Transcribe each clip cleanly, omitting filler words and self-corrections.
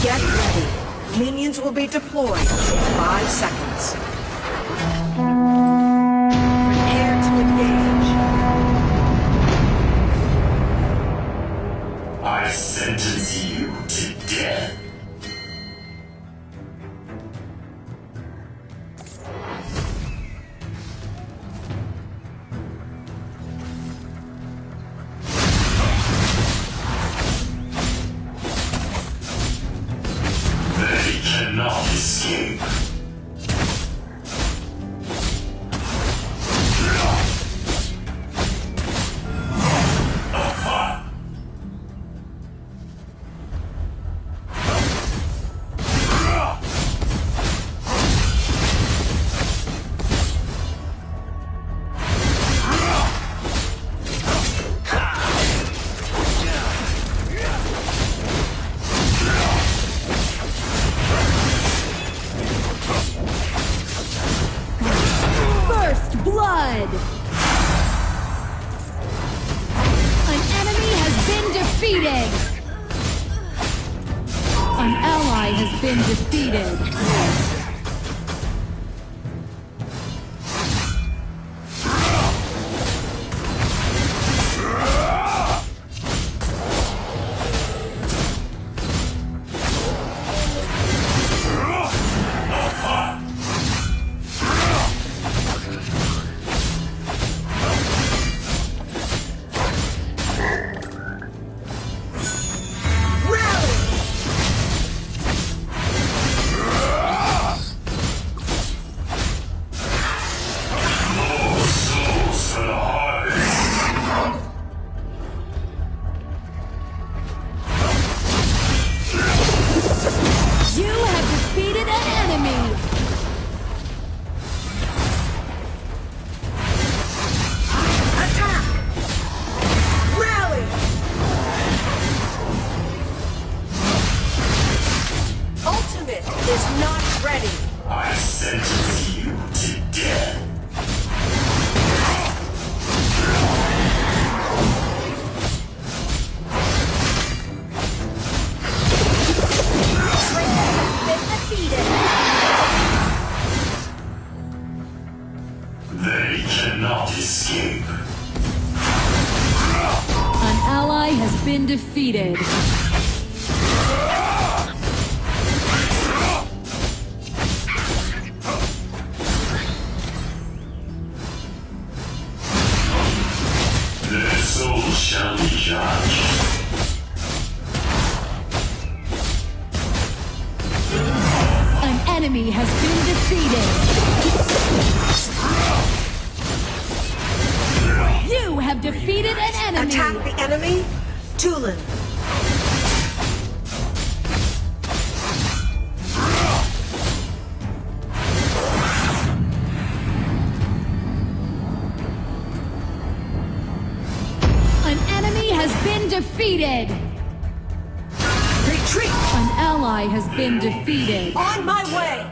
Get ready. Minions will be deployed in 5 seconds. Prepare to engage. I sentence you to death. They cannot escape. First blood! An enemy has been defeated! An ally has been defeated. You have defeated an enemy! Attack! Rally! Ultimate is not ready. I sentence you to death. They cannot escape. An ally has been defeated. Their soul shall be judged. An enemy has been defeated. You have defeated an enemy! Attack the enemy. Tulin. An enemy has been defeated! Retreat. An ally has been defeated. On my way.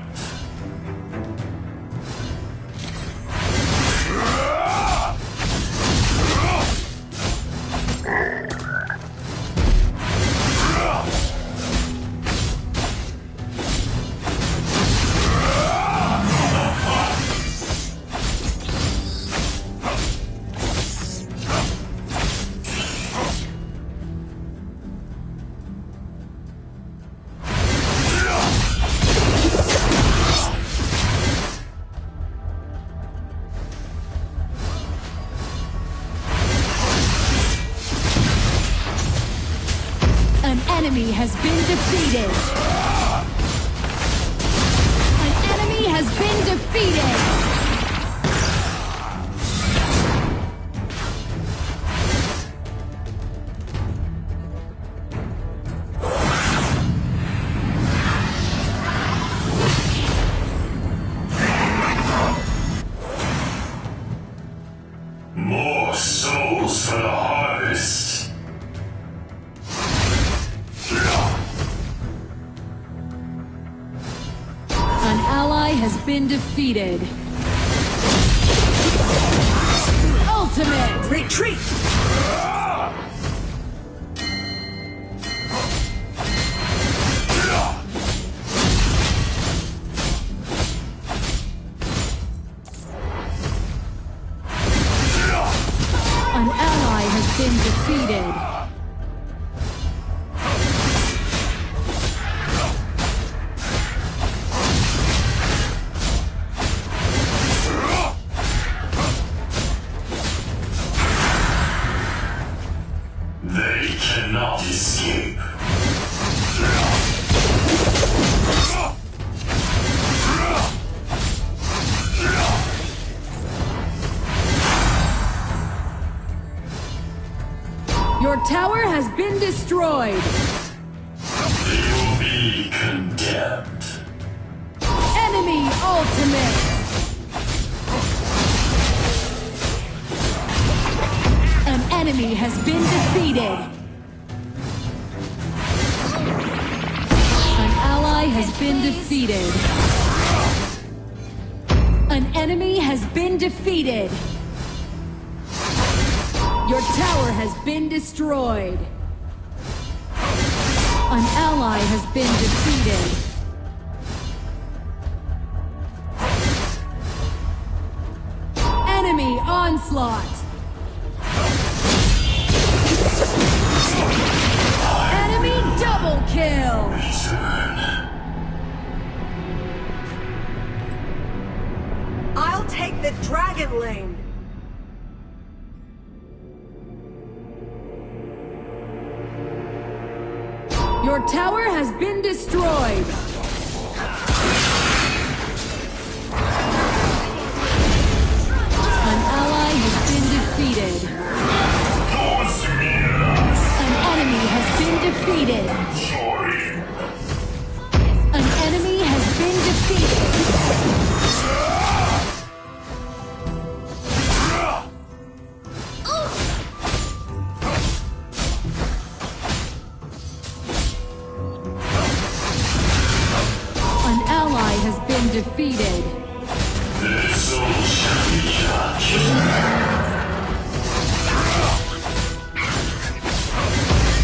An enemy has been defeated. An enemy has been defeated. More souls for the harvest. An ally has been defeated. Ultimate! Retreat. has been defeated. An enemy has been defeated. Your tower has been destroyed. An ally has been defeated. Enemy onslaught. Enemy double kill. Return. I'll take the dragon lane. Your tower has been destroyed. An ally has been defeated. An enemy has been defeated. An enemy has been defeated. An ally has been defeated. Their soul shall be judged.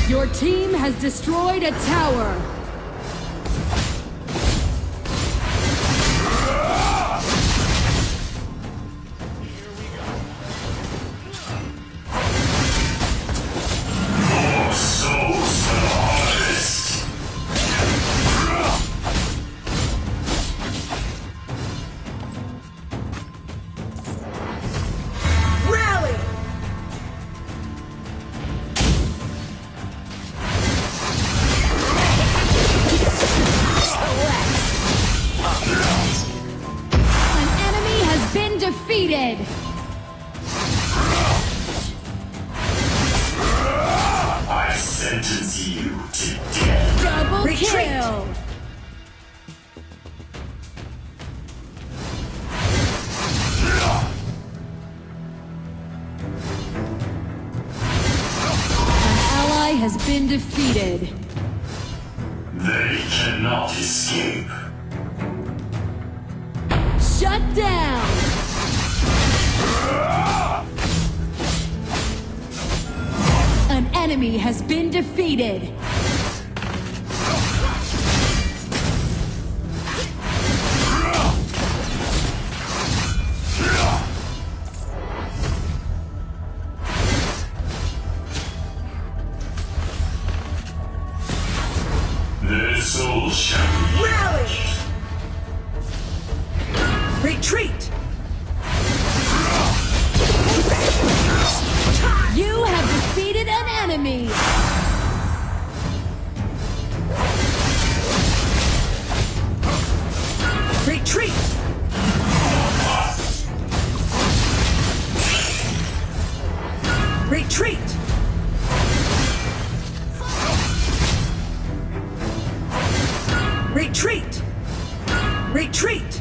Your team has destroyed a tower. More souls for the harvest. Rally! An enemy has been defeated. I sentence you to death. Double Retreat. kill. An ally has been defeated. They cannot escape. Shut down. An enemy has been defeated. Their soul shall be Rally! Retreat! You have defeated an enemy. Retreat! Retreat! Retreat! Retreat!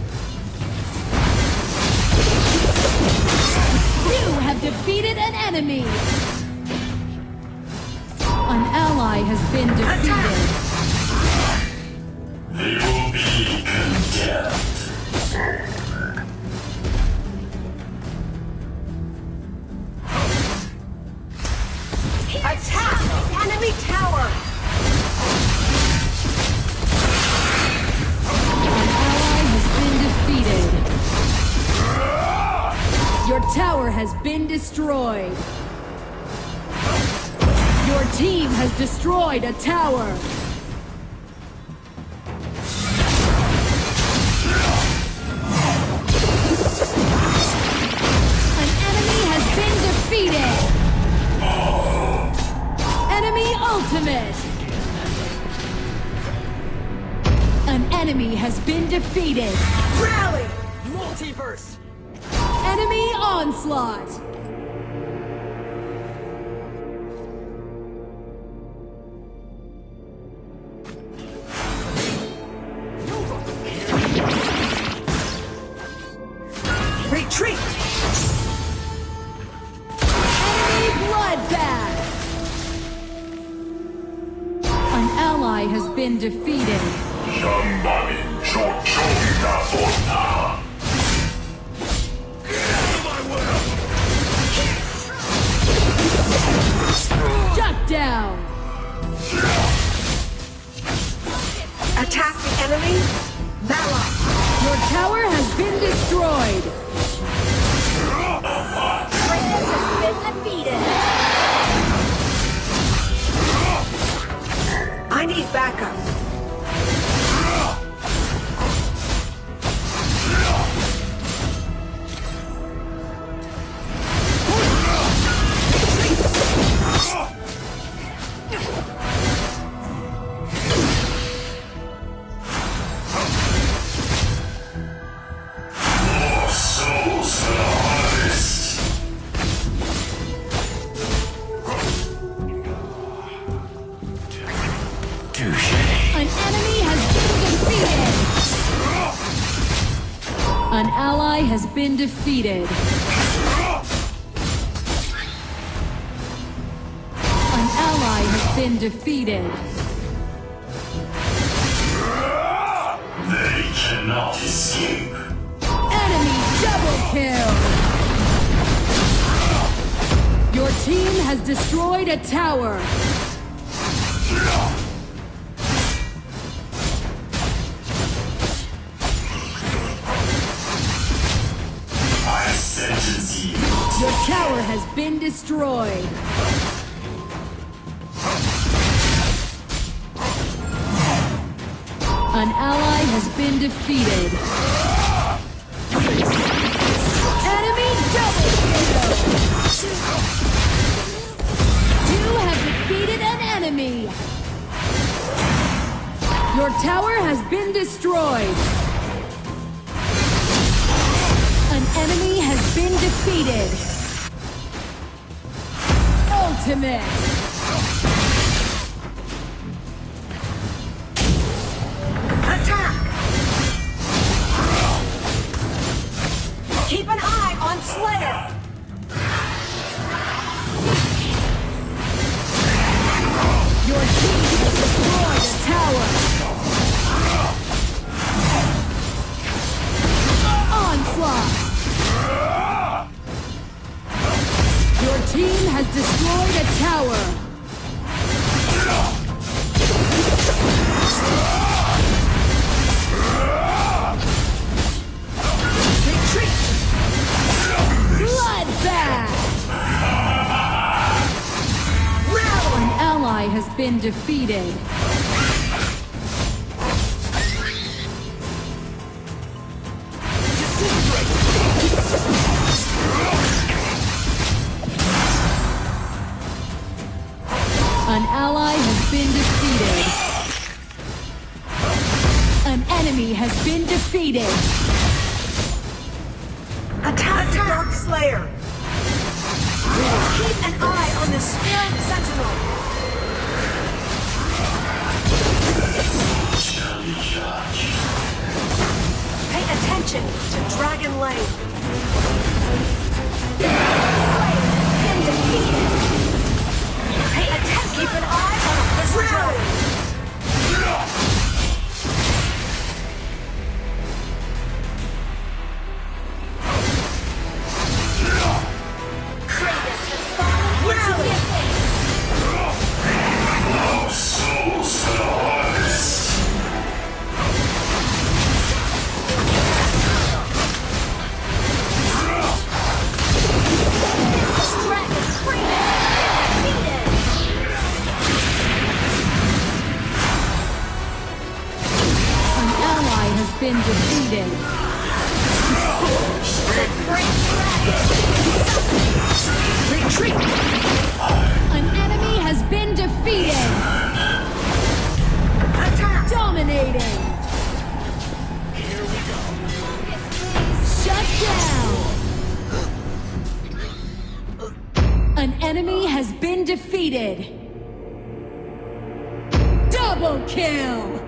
You have defeated an enemy. An ally has been defeated. They will be condemned. Attack! Enemy tower! An ally has been defeated. Your tower has been destroyed. Your team has destroyed a tower. An enemy has been defeated. Enemy ultimate. An enemy has been defeated. Rally! Multiverse! Enemy onslaught. Retreat! Enemy bloodbath. An ally ally has been defeated. 현방이 조총이다 본다. Shut down! Attack the enemy. Mala. Your tower has been destroyed. Kratos has been defeated. I need backup. Souls for the harvest. Touche. An enemy has been defeated. An ally has been defeated. An ally has been defeated. They cannot escape. Enemy double kill! Your team has destroyed a tower. I sentence you. Your tower has been destroyed. An ally has been defeated. Enemy double kill! You have defeated an enemy. Your tower has been destroyed. An enemy has been defeated. Ultimate. Attack. Keep an eye on Slayer. Your team has destroyed a tower. Onslaught. Your team has destroyed a tower. Retreat. Bloodbath. An ally has been defeated. An ally has been defeated. An enemy has been defeated. Attack Dark Slayer. Keep an eye on the Spirit Sentinel. Pay attention to Dragon Lane. Been defeated. Pay attention. Keep an eye on Abyssal Drone. Kratos has fallen into the abyss. Souls for the harvest. Dragon Kratos has been defeated. An ally has been defeated. The great dragon. Retreat. An enemy has been defeated. Attack. Dominating. Shut down. An enemy has been defeated. Double kill.